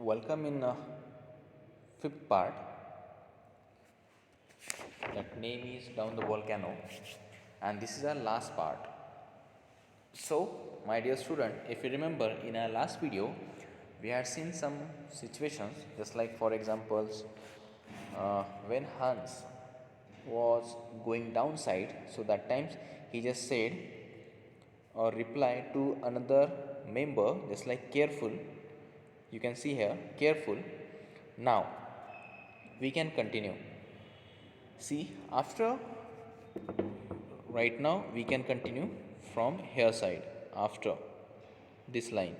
welcome in fifth part. That name is Down the Volcano, and this is our last part. So, my dear student, if you remember in our last video, we had seen some situations, just like for examples, when Hans was going downside, so that times he just said or replied to another member, just like careful. You can see here, careful. Now we can continue. See, after right now we can continue from here side after this line.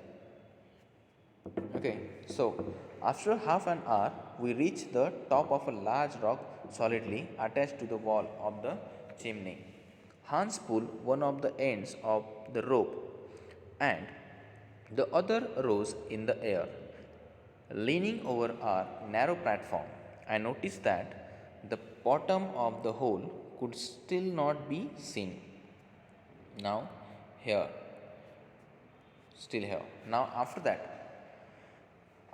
Okay, so after half an hour we reach the top of a large rock solidly attached to the wall of the chimney. Hans pulled one of the ends of the rope and the other rose in the air. Leaning over our narrow platform, I noticed that the bottom of the hole could still not be seen. Now, here, still here. Now, after that,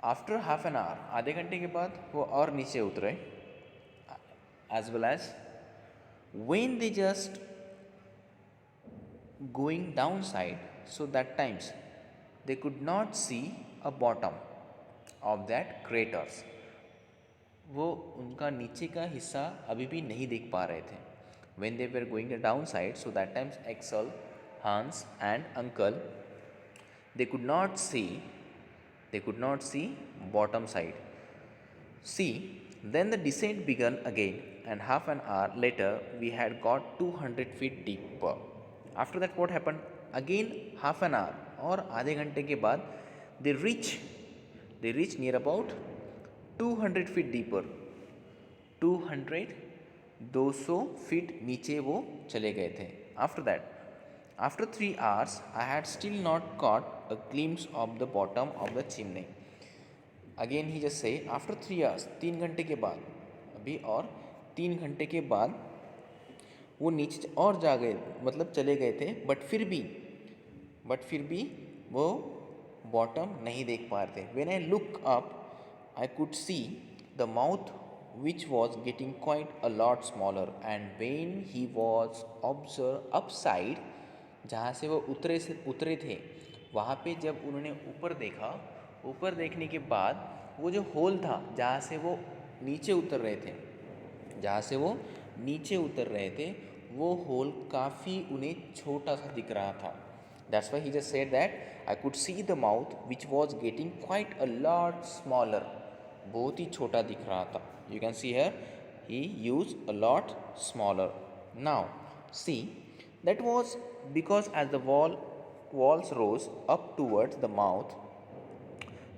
after half an hour, आधे घंटे के बाद वो और नीचे उतरे, as well as when they just going downside, so that times they could not see a bottom of that craters. वो उनका नीचे का हिस्सा अभी भी नहीं देख पा रहे थे. When they were going the downside, so that times Axel, Hans and uncle, they could not see bottom side. See, then the descent began again, and half an hour later we had got 200 feet deeper. After that what happened? Again half an hour और आधे घंटे के बाद they reach near about 200 feet deeper. 200 feet नीचे वो चले गए थे. After that, after 3 hours, I had still not caught a glimpse of the bottom of the chimney. Again he just say after 3 hours, 3 घंटे के बाद, अभी और 3 घंटे के बाद वो नीचे और जा गए, मतलब चले गए थे, बट फिर भी वो बॉटम नहीं देख पा रहे थे. When I look up, I could see the mouth which was getting quite a lot smaller, and when he was observed upside, जहाँ से वो उतरे थे वहाँ पे जब उन्होंने ऊपर देखा, ऊपर देखने के बाद वो जो होल था जहाँ से वो नीचे उतर रहे थे वो होल काफ़ी उन्हें छोटा सा दिख रहा था. That's why he just said that I could see the mouth which was getting quite a lot smaller. बहुत ही छोटा दिख रहा था. You can see here he used a lot smaller. Now see, that was because as the walls rose up towards the mouth,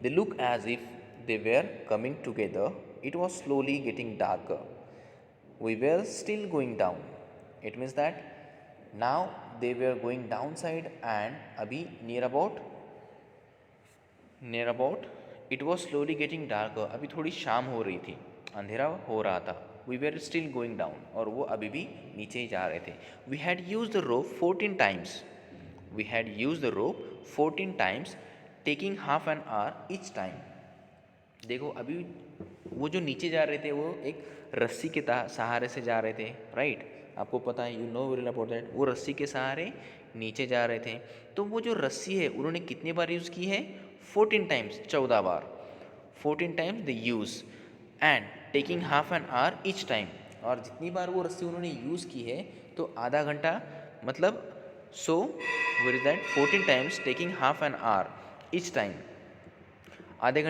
they looked as if they were coming together. It was slowly getting darker. We were still going down. It means that now they were going downside, and abhi near about it was slowly getting darker. अभी थोड़ी शाम हो रही थी, अंधेरा हो रहा था. We were still going down, और वो अभी भी नीचे ही जा रहे थे. We had used the rope 14 times, taking half an hour each time. देखो अभी वो जो नीचे जा रहे थे वो एक रस्सी के सहारे से जा रहे थे, राइट? आपको पता है, you know well about that. वो रस्सी के सहारे नीचे जा रहे थे. तो वो जो रस्सी है उन्होंने कितने बार यूज़ की है? 14 times, 14 bar. 14 times they use and taking half an hour each time. और जितनी बार वो रस्सी उन्होंने यूज़ की है तो आधा घंटा, मतलब so where is that 14 times taking half an hour each time. आधे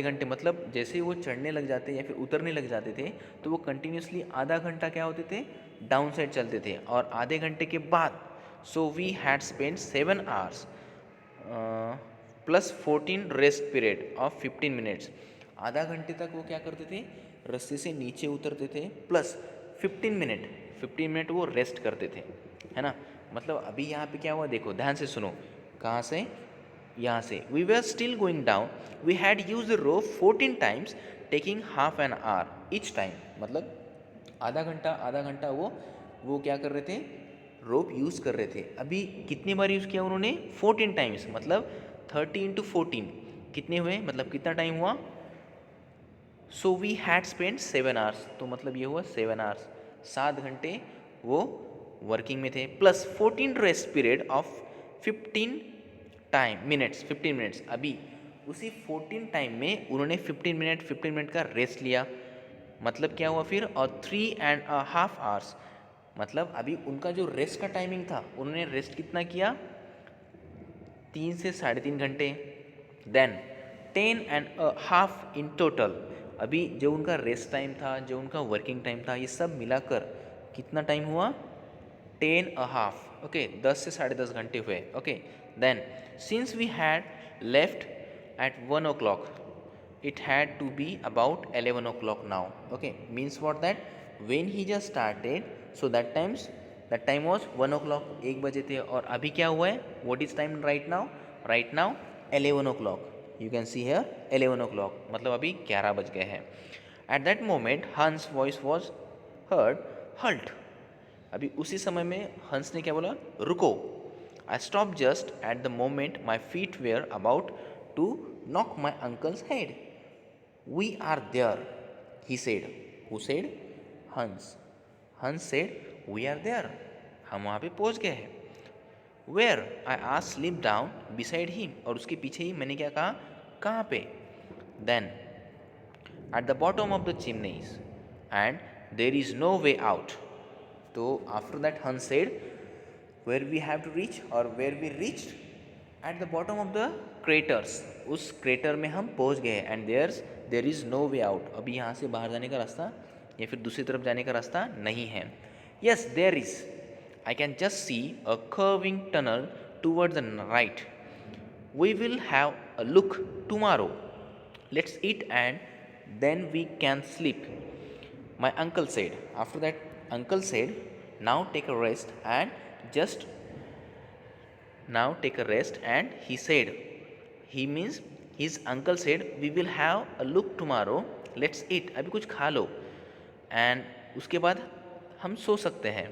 घंटे मतलब जैसे ही वो चढ़ने लग जाते या फिर उतरने लग जाते थे तो वो कंटिन्यूसली आधा घंटा क्या होते थे? डाउन साइड चलते थे. और आधे घंटे के बाद so we had spend 7 hours plus 14 rest period of 15 minutes. आधा घंटे तक वो क्या करते थे? रस्सी से नीचे उतरते थे, प्लस 15 मिनट वो रेस्ट करते थे, है ना? मतलब अभी यहाँ पे क्या हुआ देखो, ध्यान से सुनो. कहाँ से? यहाँ से. We were still going down. We had used the rope 14 times, taking half an hour each time. मतलब आधा घंटा वो क्या कर रहे थे? रोप यूज़ कर रहे थे. अभी कितनी बार यूज़ किया उन्होंने? 14 टाइम्स, मतलब 30 into 14. कितने हुए, मतलब कितना टाइम हुआ, so we had spend 7 hours, तो मतलब ये हुआ 7 आवर्स, 7 घंटे वो वर्किंग में थे, plus 14 rest period of 15 minutes. अभी उसी 14 टाइम में उन्होंने 15 मिनट का रेस्ट लिया, मतलब क्या हुआ फिर, और 3.5 आवर्स, मतलब अभी उनका जो रेस्ट का टाइमिंग था, उन्होंने रेस्ट कितना किया, 3 से 3.5 घंटे। देन 10.5 इन टोटल, अभी जो उनका रेस्ट टाइम था, जो उनका वर्किंग टाइम था, ये सब मिलाकर कितना टाइम हुआ, 10.5, ओके, 10 से 10.5 घंटे हुए, okay. Then since we had left at 1 o'clock, it had to be about 11 o'clock now, okay, means what, that when he just started, so that time was 1 o'clock, 1 बजे थे, और अभी क्या हुआ है, what is time right now 11 o'clock, you can see here 11 o'clock, मतलब अभी 11 बज गए हैं। at that moment Hans voice was heard, halt, अभी उसी समय में हंस ने क्या बोला, रुको। I stopped just at the moment my feet were about to knock my uncle's head. We are there, he said. Who said? Hans. Hans said, we are there. हम वहाँ पे पहुँच गए हैं। Where? I asked, slip down beside him. और उसके पीछे ही मैंने क्या कहा, कहाँ पे? Then, at the bottom of the chimneys, and there is no way out. तो after that Hans said, where we have to reach, or where we reached, at the bottom of the craters, उस crater में हम पहुंच गए, and there is no way out, अभी यहाँ से बाहर जाने का रास्ता या फिर दूसरी तरफ जाने का रास्ता नहीं है। Yes there is, I can just see a curving tunnel toward the right, we will have a look tomorrow, let's eat and then we can sleep, my uncle said. After that, uncle said, now take a rest and just now take a rest, and he said, he means his uncle said, we will have a look tomorrow, let's eat, अभी कुछ खा लो, and उसके बाद हम सो सकते हैं।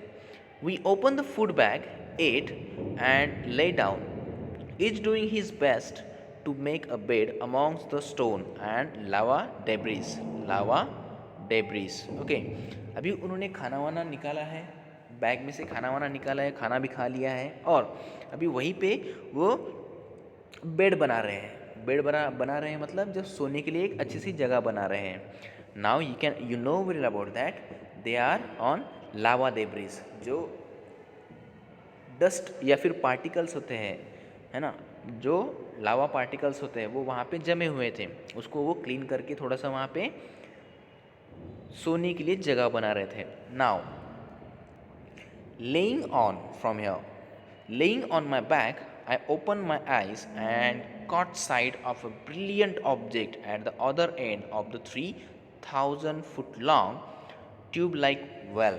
We opened the food bag, ate and lay down, each doing his best to make a bed amongst the stone and lava debris, okay. अभी उन्होंने खाना वाना निकाला है, बैग में से खाना वाना निकाला है, खाना भी खा लिया है, और अभी वहीं पे वो बेड बना रहे हैं, बना रहे हैं, मतलब जब सोने के लिए एक अच्छी सी जगह बना रहे हैं। Now you know very about that, they are on lava debris, जो डस्ट या फिर पार्टिकल्स होते हैं, है ना, जो लावा पार्टिकल्स होते हैं वो वहाँ पे जमे हुए थे, उसको वो क्लीन करके थोड़ा सा वहाँ पे सोने के लिए जगह बना रहे थे। Now laying on my back, I opened my eyes and caught sight of a brilliant object at the other end of the 3,000 foot long tube like well.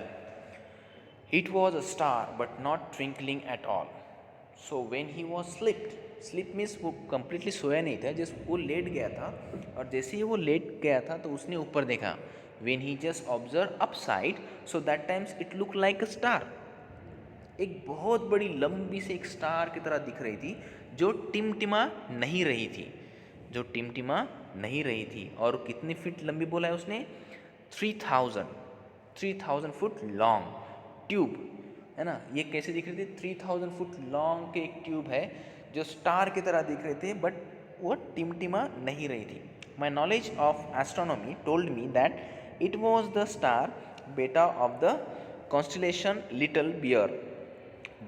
It was a star but not twinkling at all. So when he was sleep means वो completely सोया नहीं था, just वो late गया था, और जैसे ही वो late गया था तो उसने ऊपर देखा, when he just observed upside, so that times it looked like a star, एक बहुत बड़ी लंबी से एक स्टार की तरह दिख रही थी, जो टिमटिमा नहीं रही थी, और कितनी फीट लंबी बोला है उसने, 3,000 फुट लॉन्ग ट्यूब, है ना, ये कैसे दिख रहे थे, 3,000 फुट लॉन्ग के एक ट्यूब है जो स्टार की तरह दिख रहे थे, बट वो टिमटिमा नहीं रही थी। My knowledge of astronomy told me that it was the star beta of the constellation Little Bear.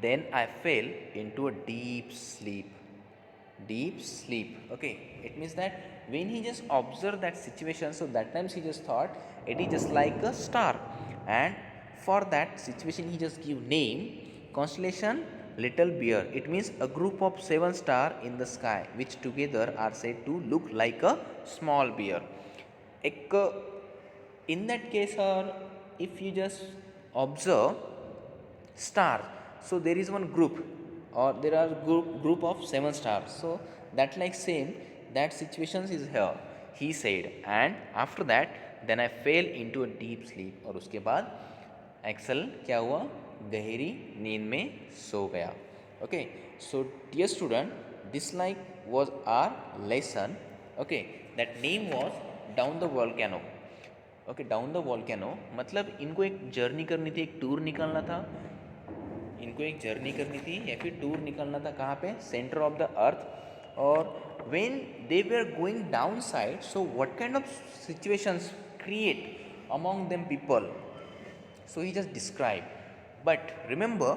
Then I fell into a deep sleep. Okay, it means that when he just observed that situation, so that times he just thought it is just like a star, and for that situation he just give name constellation little bear. It means a group of 7 stars in the sky which together are said to look like a small bear. In that case, or if you just observe star, so there is one group, or there are group of 7 stars, so that like same that situations is here, he said, and after that then I fell into a deep sleep, और उसके बाद axle क्या हुआ, गहरी नींद में सो गया। Okay, so dear student, this like was our lesson Okay, that name was Down the Volcano. Okay, down the volcano मतलब इनको एक जर्नी करनी थी, एक टूर निकालना था, इनको एक जर्नी करनी थी या फिर टूर निकालना था कहाँ पे, सेंटर ऑफ द अर्थ. और when they were going down side, so what kind of situations create among them people, so he just described. But remember,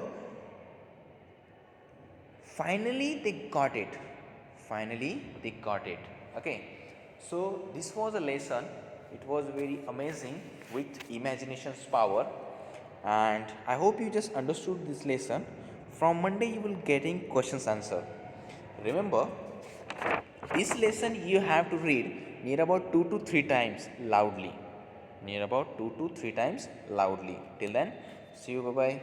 finally they got it, finally they got it. Okay, so this was a lesson, it was very amazing with imagination's power, and I hope you just understood this lesson. From Monday you will getting questions answer. Remember, this lesson you have to read near about 2 to 3 times loudly, near about 2 to 3 times loudly. Till then, see you, bye bye.